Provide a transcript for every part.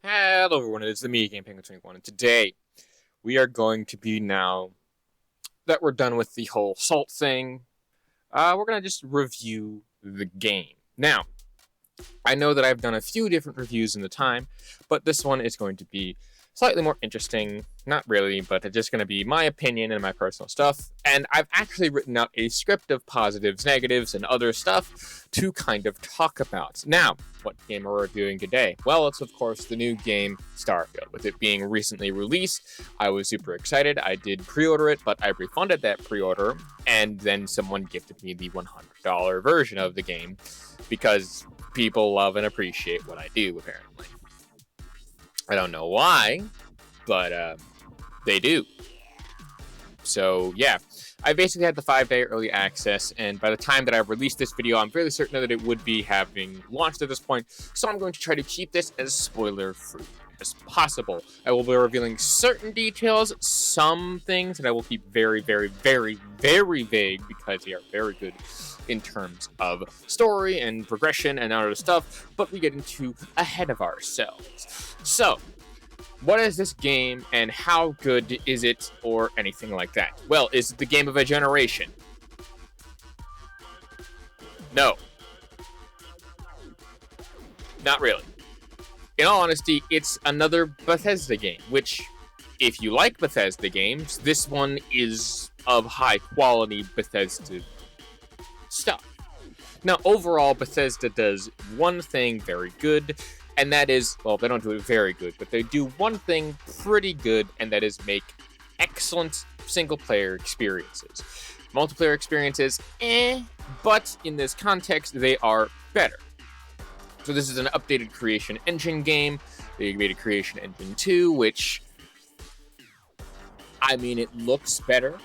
Hello everyone, it's the me, Game Penguin 21, and today we are going to be, now that we're done with the whole salt thing, we're going to just review the game. Now, I know that I've done a few different reviews in the time, but this one is going to be slightly more interesting. Not really, but it's just going to be my opinion and my personal stuff. And I've actually written out a script of positives, negatives, and other stuff to kind of talk about. Now, what game are we reviewing today? Well, it's of course the new game Starfield. With it being recently released, I was super excited. I did pre-order it, but I refunded that pre-order, and then someone gifted me the $100 version of the game because people love and appreciate what I do, apparently. I don't know why, but they do. So, yeah. I basically had the 5-day early access, and by the time that I've released this video, I'm fairly certain that it would be having launched at this point, so I'm going to try to keep this as spoiler-free as possible. I will be revealing certain details, some things, and I will keep very, very, very, very vague, because they are very good in terms of story and progression and other stuff, but we get into ahead of ourselves. So, what is this game, and how good is it, or anything like that? Well, is it the game of a generation? No. Not really. In all honesty, it's another Bethesda game, which, if you like Bethesda games, this one is of high quality Bethesda stuff. Now, overall, Bethesda does one thing very good, and that is, well, they don't do it very good, but they do one thing pretty good, and that is make excellent single-player experiences. Multiplayer experiences, but in this context, they are better. So this is an updated Creation Engine game. They made a Creation Engine 2, which, I mean, it looks better,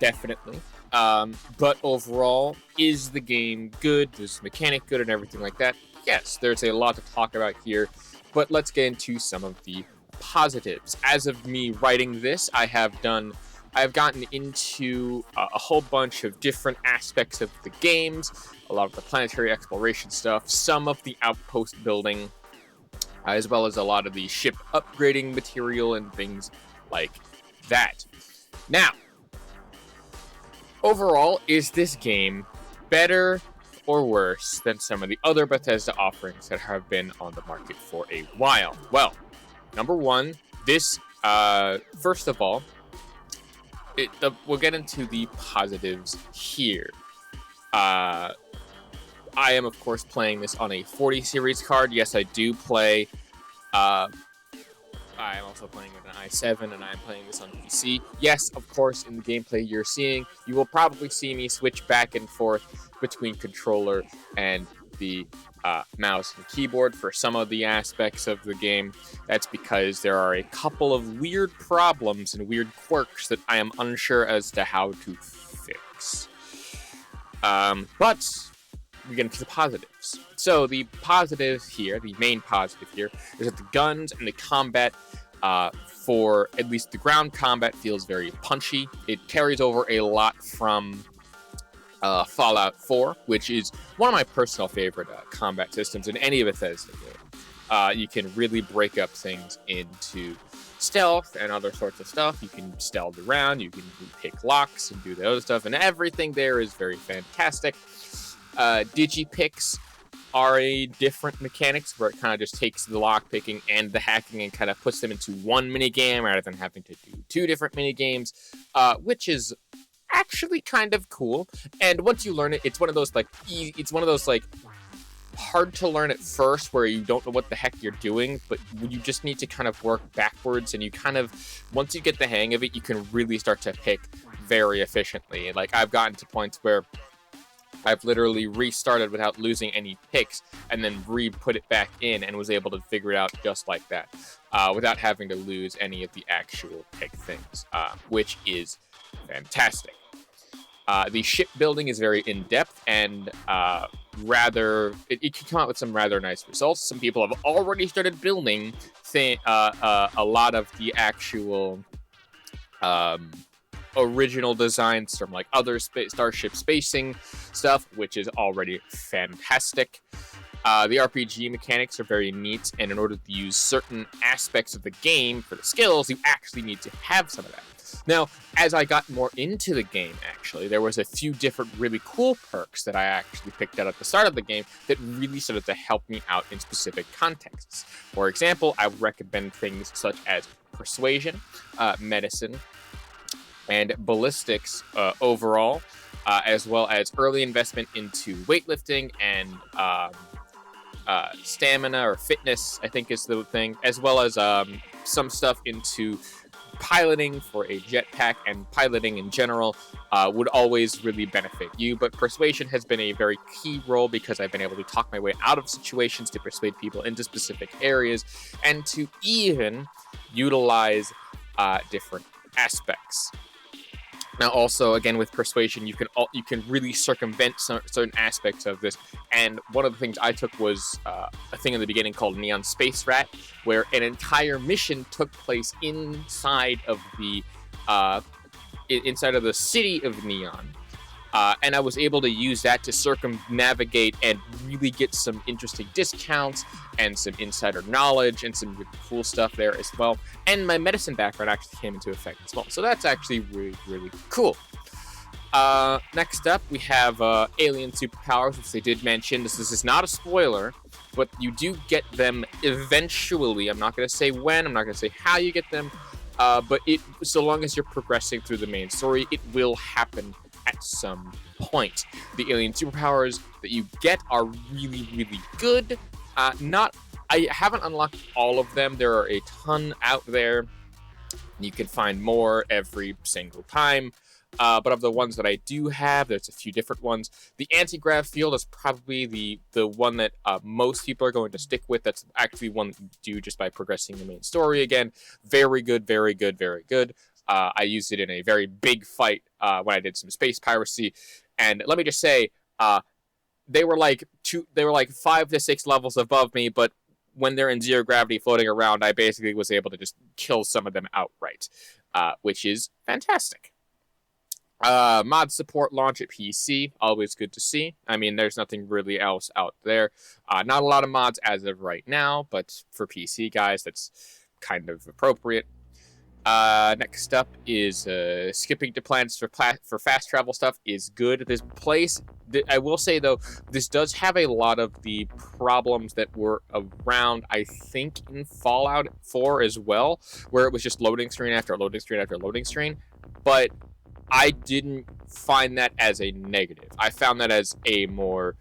definitely. But overall, is the game good? Is the mechanic good and everything like that? Yes, there's a lot to talk about here, but let's get into some of the positives. As of me writing this, I have gotten into a whole bunch of different aspects of the games, a lot of the planetary exploration stuff, some of the outpost building, as well as a lot of the ship upgrading material and things like that. Now, overall, is this game better or worse than some of the other Bethesda offerings that have been on the market for a while? Well, number one, this, first of all, we'll get into the positives here. I am, of course, playing this on a 40 series card. Yes, I do play. I am also playing with an i7, and I am playing this on PC. Yes, of course, in the gameplay you're seeing, you will probably see me switch back and forth between controller and the mouse and keyboard for some of the aspects of the game. That's because there are a couple of weird problems and weird quirks that I am unsure as to how to fix. But we get into the positives. So the positive here, the main positive here, is that the guns and the combat, for at least the ground combat, feels very punchy. It carries over a lot from Fallout 4, which is one of my personal favorite combat systems in any Bethesda game. You can really break up things into stealth and other sorts of stuff. You can stealth around, you can pick locks and do the other stuff, and everything there is very fantastic. Digipicks are a different mechanics where it kind of just takes the lock picking and the hacking and kind of puts them into one minigame rather than having to do two different minigames, which is actually kind of cool. And once you learn it, it's one of those hard to learn at first where you don't know what the heck you're doing, but you just need to kind of work backwards, and you kind of, once you get the hang of it, you can really start to pick very efficiently. Like, I've gotten to points where I've literally restarted without losing any picks and then re-put it back in and was able to figure it out just like that, without having to lose any of the actual pick things, which is fantastic. The shipbuilding is very in-depth and it can come out with some rather nice results. Some people have already started building a lot of the actual original designs from like other starship spacing stuff, which is already fantastic. The RPG mechanics are very neat, and in order to use certain aspects of the game for the skills, you actually need to have some of that. Now, as I got more into the game, actually, there was a few different really cool perks that I actually picked out at the start of the game that really started to help me out in specific contexts. For example, I would recommend things such as Persuasion, Medicine, and Ballistics overall, as well as early investment into weightlifting and stamina or fitness, I think is the thing, as well as some stuff into piloting for a jetpack, and piloting in general would always really benefit you. But Persuasion has been a very key role because I've been able to talk my way out of situations, to persuade people into specific areas, and to even utilize different aspects. Now, also, again, with Persuasion, you can really circumvent certain aspects of this. And one of the things I took was a thing in the beginning called Neon Space Rat, where an entire mission took place inside of the city of Neon. And I was able to use that to circumnavigate and really get some interesting discounts and some insider knowledge and some really cool stuff there as well. And my medicine background actually came into effect as well. So that's actually really, really cool. Next up, we have alien superpowers, which they did mention. This is not a spoiler, but you do get them eventually. I'm not going to say when, I'm not going to say how you get them, but so long as you're progressing through the main story, it will happen at some point. The alien superpowers that you get are really, really good. I haven't unlocked all of them. There are a ton out there. You can find more every single time. But of the ones that I do have, there's a few different ones. The anti-grav field is probably the one that most people are going to stick with. That's actually one that you do just by progressing the main story again. Very good, very good, very good. I used it in a very big fight when I did some space piracy, and let me just say, they were like 5 to 6 levels above me, but when they're in zero gravity floating around, I basically was able to just kill some of them outright, which is fantastic. Mod support launch at PC, always good to see. I mean, there's nothing really else out there. Not a lot of mods as of right now, but for PC guys, that's kind of appropriate. Next up is skipping to plans for fast travel stuff is good. This place, I will say though, this does have a lot of the problems that were around, I think, in Fallout 4 as well, where it was just loading screen after loading screen after loading screen. But I didn't find that as a negative. I found that as a more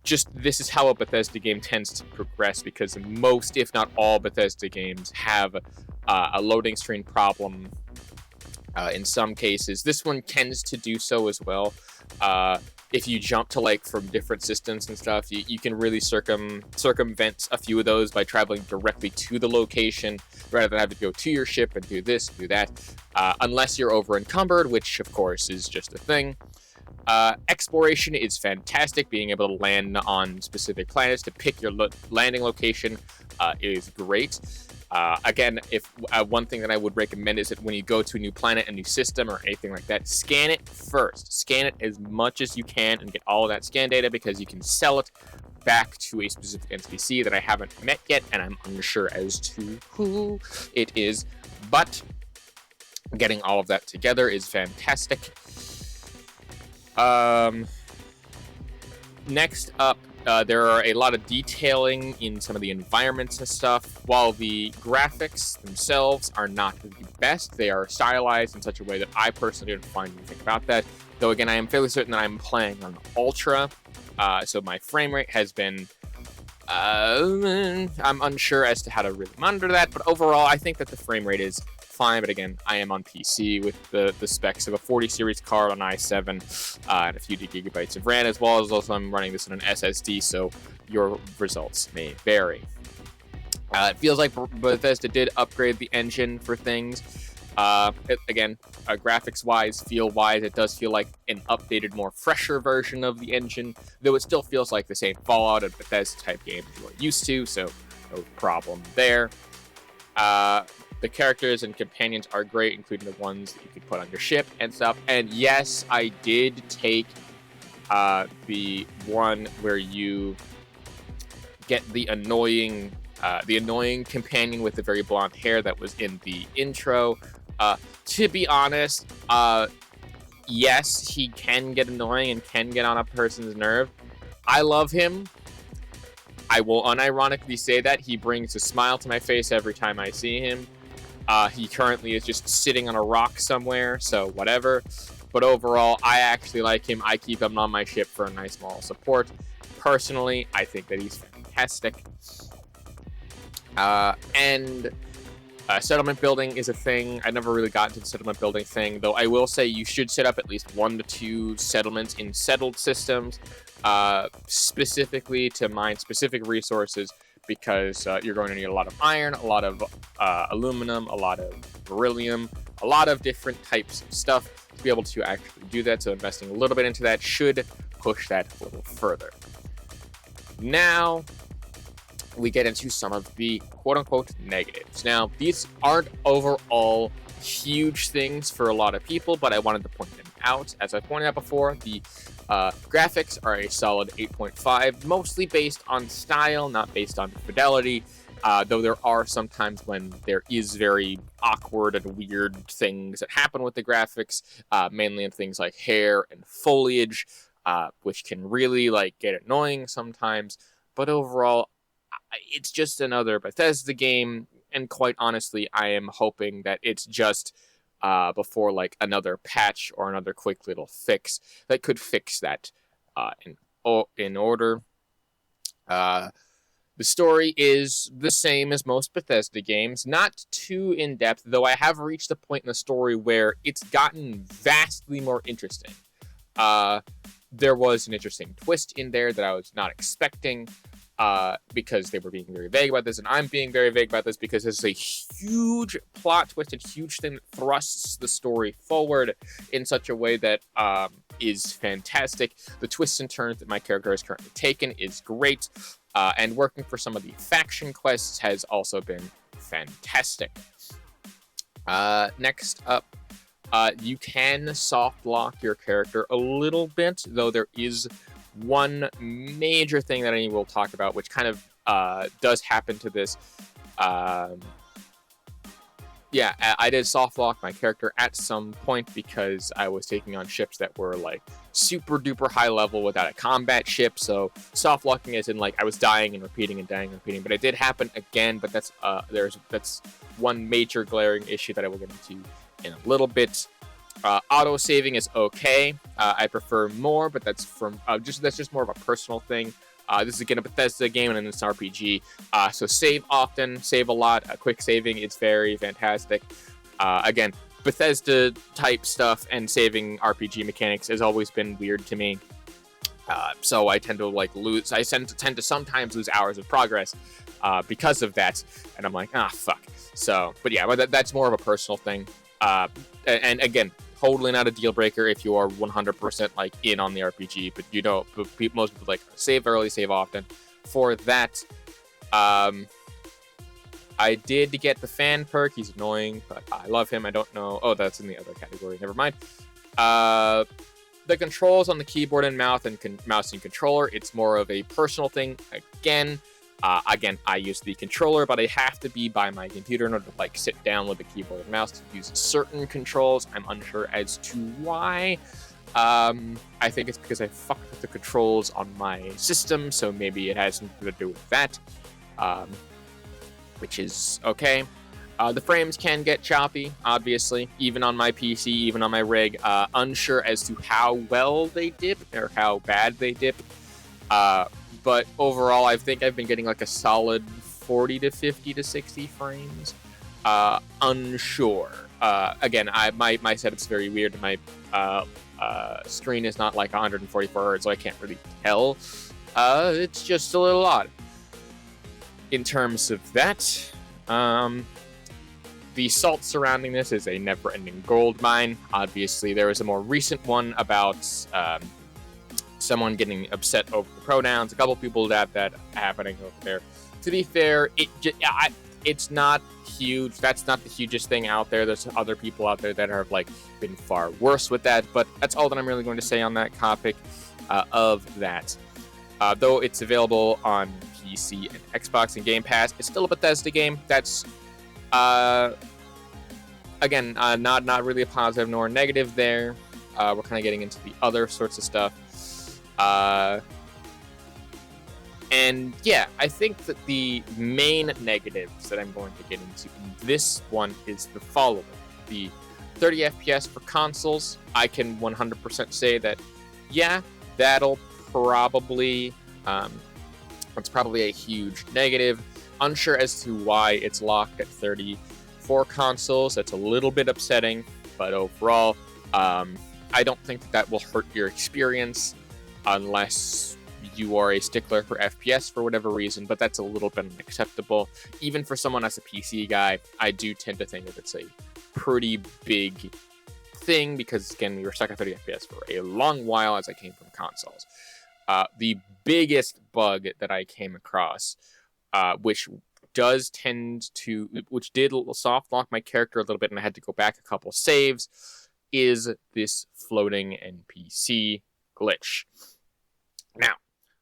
just, this is how a Bethesda game tends to progress, because most, if not all, Bethesda games have a loading screen problem in some cases. This one tends to do so as well. If you jump to from different systems and stuff, you can really circumvent a few of those by traveling directly to the location rather than having to go to your ship and do this, do that, unless you're over encumbered, which of course is just a thing. Exploration is fantastic. Being able to land on specific planets to pick your landing location is great. Again, if one thing that I would recommend is that when you go to a new planet, a new system, or anything like that, scan it first. Scan it as much as you can and get all of that scan data, because you can sell it back to a specific NPC that I haven't met yet, and I'm unsure as to who it is. But getting all of that together is fantastic. Next up, there are a lot of detailing in some of the environments and stuff. While the graphics themselves are not the best, they are stylized in such a way that I personally didn't find anything about that. Though again, I am fairly certain that I'm playing on Ultra, so my frame rate has been... I'm unsure as to how to really monitor that, but overall, I think that the frame rate is fine. But again, I am on PC with the specs of a 40 series card on i7 and a few gigabytes of RAM, as well as also I'm running this on an SSD, so your results may vary. It feels like Bethesda did upgrade the engine for things. Again, graphics-wise, feel-wise, it does feel like an updated, more fresher version of the engine, though it still feels like the same Fallout and Bethesda-type game you are used to, so no problem there. The characters and companions are great, including the ones that you could put on your ship and stuff. And yes, I did take the one where you get the annoying companion with the very blonde hair that was in the intro. To be honest, yes, he can get annoying and can get on a person's nerve. I love him. I will unironically say that he brings a smile to my face every time I see him. He currently is just sitting on a rock somewhere, so whatever. But overall, I actually like him. I keep him on my ship for a nice moral support. Personally, I think that he's fantastic. Settlement building is a thing. I never really got into the settlement building thing, though I will say you should set up at least 1 to 2 settlements in settled systems, specifically to mine specific resources, because you're going to need a lot of iron, a lot of aluminum, a lot of beryllium, a lot of different types of stuff to be able to actually do that. So investing a little bit into that should push that a little further. Now we get into some of the quote-unquote negatives. Now, these aren't overall huge things for a lot of people, but I wanted to point them out. As I pointed out before, the graphics are a solid 8.5, mostly based on style, not based on fidelity, though there are some times when there is very awkward and weird things that happen with the graphics, mainly in things like hair and foliage, which can really get annoying sometimes. But overall, it's just another Bethesda game, and quite honestly, I am hoping that it's just before another patch or another quick little fix that could fix that in order. The story is the same as most Bethesda games, not too in-depth, though I have reached a point in the story where it's gotten vastly more interesting. There was an interesting twist in there that I was not expecting, because they were being very vague about this, and I'm being very vague about this because this is a huge plot twist and huge thing that thrusts the story forward in such a way that is fantastic. The twists and turns that my character has currently taken is great, and working for some of the faction quests has also been fantastic. Next up, you can soft lock your character a little bit, though there is one major thing that I will talk about, which kind of does happen to this. I did soft lock my character at some point because I was taking on ships that were super duper high level without a combat ship. So soft locking is in I was dying and repeating and dying and repeating. But it did happen again. But that's one major glaring issue that I will get into in a little bit. Auto saving is okay. I prefer more, but that's just more of a personal thing. This is again a Bethesda game and it's an RPG, so save often, save a lot. Quick saving is very fantastic. Again, Bethesda type stuff and saving RPG mechanics has always been weird to me. So I tend to lose. I tend to sometimes lose hours of progress because of that, and I'm fuck. So, but that's more of a personal thing. And again, totally not a deal breaker if you are 100% in on the RPG, but most people save early, save often. For that, I did get the fan perk. He's annoying, but I love him. I don't know. Oh, that's in the other category. Never mind. The controls on the keyboard and mouse and controller, it's more of a personal thing. Again, I use the controller, but I have to be by my computer in order to sit down with the keyboard and mouse to use certain controls. I'm unsure as to why. I think it's because I fucked with the controls on my system, so maybe it has something to do with that, which is okay. The frames can get choppy, obviously, even on my PC, even on my rig. Unsure as to how well they dip or how bad they dip. But overall, I think I've been getting a solid 40 to 50 to 60 frames. Unsure. Again, my setup's very weird. My screen is not 144 Hz, so I can't really tell. It's just a little odd. In terms of that, the salt surrounding this is a never-ending gold mine. Obviously, there was a more recent one about someone getting upset over the pronouns. A couple people have that happening over there. To be fair, it's not huge. That's not the hugest thing out there. There's other people out there that have been far worse with that, but that's all that I'm really going to say on that topic of that. Though it's available on PC and Xbox and Game Pass. It's still a Bethesda game. That's again, not really a positive nor a negative there. We're kind of getting into the other sorts of stuff. And yeah, I think that the main negatives that I'm going to get into in this one is the following. The 30 FPS for consoles, I can 100% say that, yeah, that'll probably, that's probably a huge negative. Unsure as to why it's locked at 30 for consoles. That's a little bit upsetting, but overall, I don't think that will hurt your experience unless you are a stickler for FPS for whatever reason, but that's a little bit unacceptable. Even for someone as a PC guy, I do tend to think that it's a pretty big thing because, again, we were stuck at 30 FPS for a long while as I came from consoles. The biggest bug that I came across, which did soft lock my character a little bit and I had to go back a couple saves, is this floating NPC glitch. Now,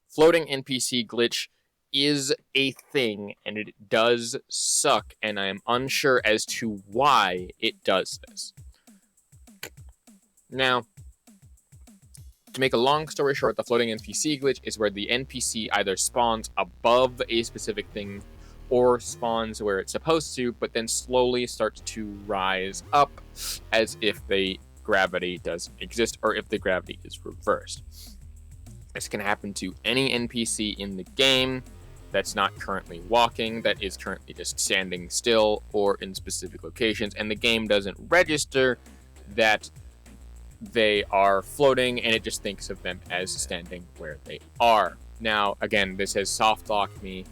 floating NPC glitch is a thing, and it does suck, and I am unsure as to why it does this. Now, to make a long story short, the floating NPC glitch is where the NPC either spawns above a specific thing or spawns where it's supposed to, but then slowly starts to rise up as if the gravity doesn't exist or if the gravity is reversed. This can happen to any NPC in the game that's not currently walking, that is currently just standing still or in specific locations, and the game doesn't register that they are floating, and it just thinks of them as standing where they are. Now, again, this has soft locked me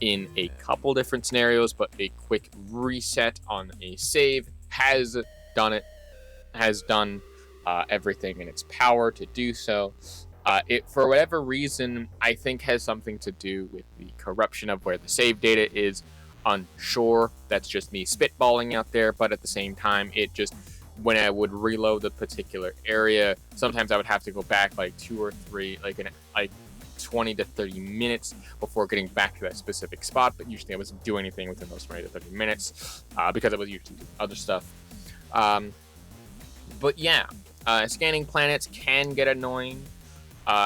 in a couple different scenarios, but a quick reset on a save has done everything in its power to do so. It, for whatever reason, I think has something to do with the corruption of where the save data is. Unsure. That's just me spitballing out there, but at the same time, it just, when I would reload the particular area, sometimes I would have to go back like 2 or 3, like 20 to 30 minutes before getting back to that specific spot, but usually I wasn't doing anything within those 20 to 30 minutes because I was usually doing other stuff. But yeah, scanning planets can get annoying.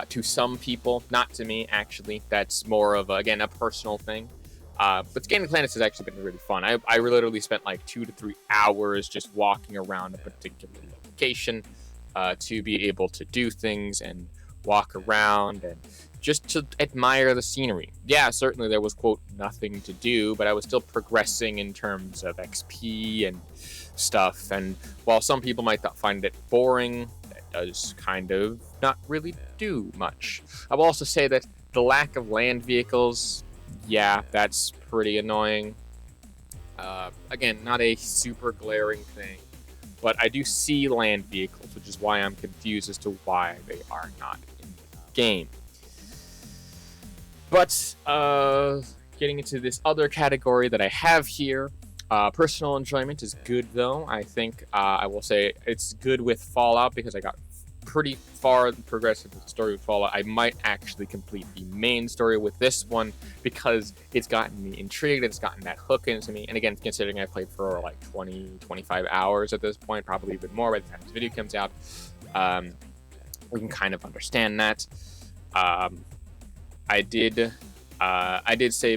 To some people, not to me, actually. That's more of, again, a personal thing. But scanning planets has actually been really fun. I literally spent like 2 to 3 hours just walking around a particular location to be able to do things and walk around and just to admire the scenery. Yeah, certainly there was, quote, nothing to do, but I was still progressing in terms of XP and stuff. And while some people might find it boring, does kind of not really do much. I will also say that the lack of land vehicles, yeah, that's pretty annoying. Again, not a super glaring thing, but I do see land vehicles, which is why I'm confused as to why they are not in the game. But getting into this other category that I have here, personal enjoyment is good, though. I think I will say it's good with Fallout because I got pretty far progressed with the story with Fallout. I might actually complete the main story with this one because it's gotten me intrigued. It's gotten that hook into me. And again, considering I played for like 20, 25 hours at this point, probably even more by the time this video comes out, we can kind of understand that. I did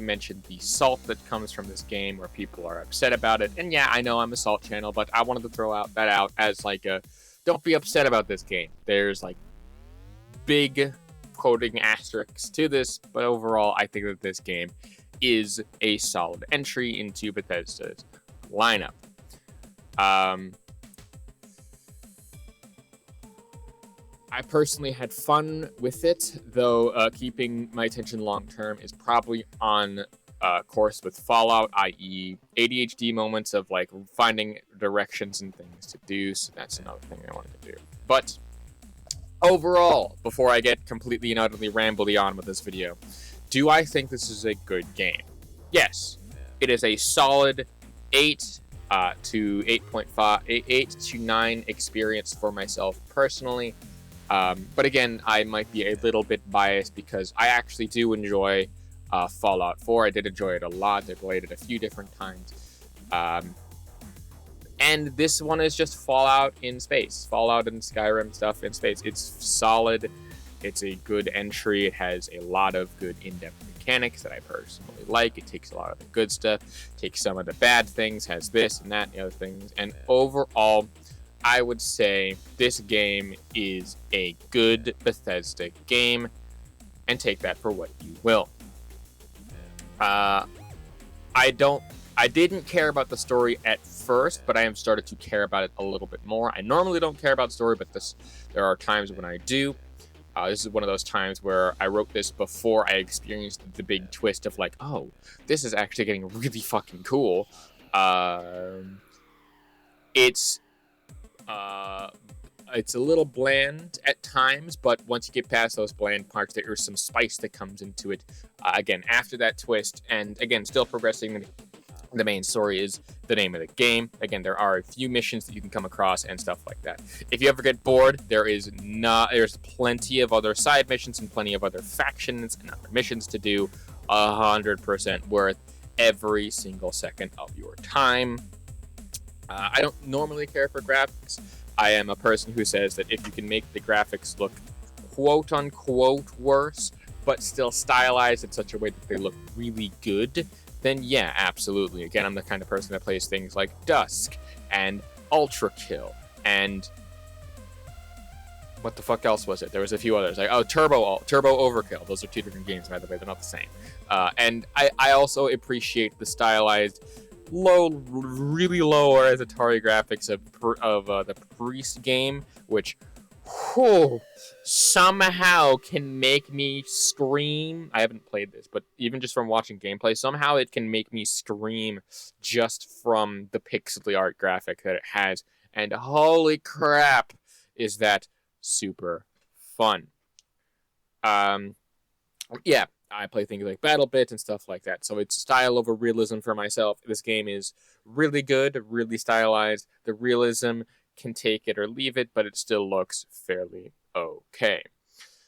mention the salt that comes from this game where people are upset about it. And yeah, I know I'm a salt channel, but I wanted to throw that out as like a, don't be upset about this game. There's like big quoting asterisks to this, but overall, I think that this game is a solid entry into Bethesda's lineup. I personally had fun with it, though keeping my attention long term is probably on course with Fallout, i.e. ADHD moments of like finding directions and things to do, so that's another thing I wanted to do. But overall, before I get completely and utterly rambly on with this video, do I think this is a good game? Yes, it is a solid 8 to 8.5, 8 to 9 experience for myself personally. But again, I might be a little bit biased because I actually do enjoy Fallout 4. I did enjoy it a lot. I played it a few different times. And this one is just Fallout in space. Fallout and Skyrim stuff in space. It's solid. It's a good entry. It has a lot of good in-depth mechanics that I personally like. It takes a lot of the good stuff, takes some of the bad things, has this and that and the other things. And overall, I would say this game is a good Bethesda game, and take that for what you will. I didn't care about the story at first, but I have started to care about it a little bit more. I normally don't care about the story, but there are times when I do. This is one of those times where I wrote this before I experienced the big twist of like, oh, this is actually getting really fucking cool. It's a little bland at times, but once you get past those bland parts, there is some spice that comes into it. Again, after that twist, and again, still progressing. The main story is the name of the game. Again, there are a few missions that you can come across and stuff like that. If you ever get bored, there's plenty of other side missions and plenty of other factions and other missions to do. 100% worth every single second of your time. I don't normally care for graphics. I am a person who says that if you can make the graphics look quote-unquote worse, but still stylized in such a way that they look really good, then yeah, absolutely. Again, I'm the kind of person that plays things like Dusk and Ultra Kill and what the fuck else was it? There was a few others like Turbo Overkill. Those are two different games, by the way. They're not the same. And I also appreciate the stylized really low as Atari graphics of the Priest game, which somehow can make me scream. I haven't played this, but even just from watching gameplay, somehow it can make me scream just from the pixely art graphic that it has. And holy crap, is that super fun. Yeah, I play things like BattleBit and stuff like that, so it's style over realism for myself. This game is really good, really stylized. The realism can take it or leave it, but it still looks fairly okay.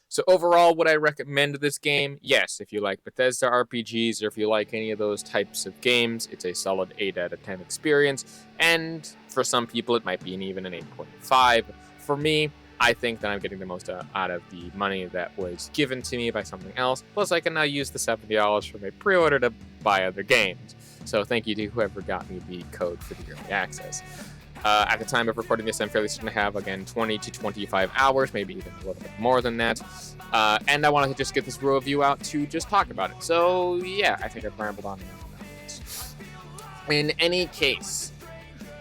So overall, would I recommend this game? Yes, if you like Bethesda RPGs or if you like any of those types of games, it's a solid 8 out of 10 experience, and for some people it might be even an 8.5. For me, I think that I'm getting the most out of the money that was given to me by something else, plus I can now use the $70 from a pre-order to buy other games. So thank you to whoever got me the code for the early access. At the time of recording this, I'm fairly certain to have, again, 20 to 25 hours, maybe even a little bit more than that. And I wanted to just get this review out to just talk about it. So, yeah, I think I've rambled on enough about this. In any case,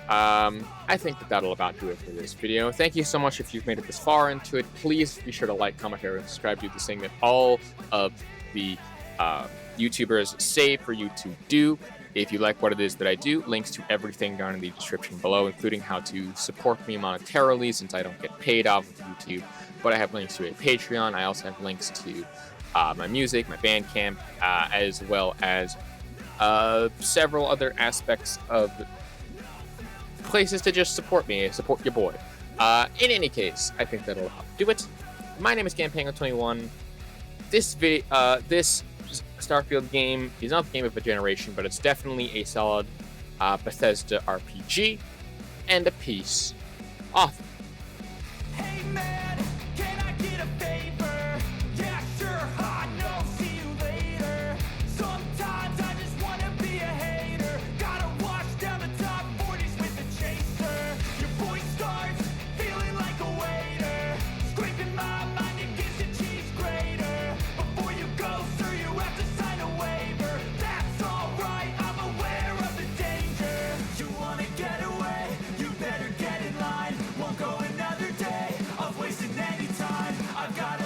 I think that'll about do it for this video. Thank you so much if you've made it this far into it. Please be sure to like, comment, share, and subscribe. Do the thing that all of the YouTubers say for you to do. If you like what it is that I do, links to everything down in the description below, including how to support me monetarily since I don't get paid off of YouTube. But I have links to a Patreon. I also have links to my music, my Bandcamp, as well as several other aspects of places to just support me, support your boy. In any case, I think that'll do it. My name is Campaign21. This Starfield game is not the game of a generation, but it's definitely a solid Bethesda RPG and a piece off. Hey man, can I get a favor? Yeah, sure, I know, see you later. Sometimes I just wanna be a hater. Gotta wash down the top 40s with a chaser. Your voice starts feeling like a waiter. Scraping my mind and gives a cheese grater. Before you go, sir, you have to sign a waiver. That's alright, I'm aware of the danger. You wanna get away, you better get in line. Won't go another day of wasting any time. I've got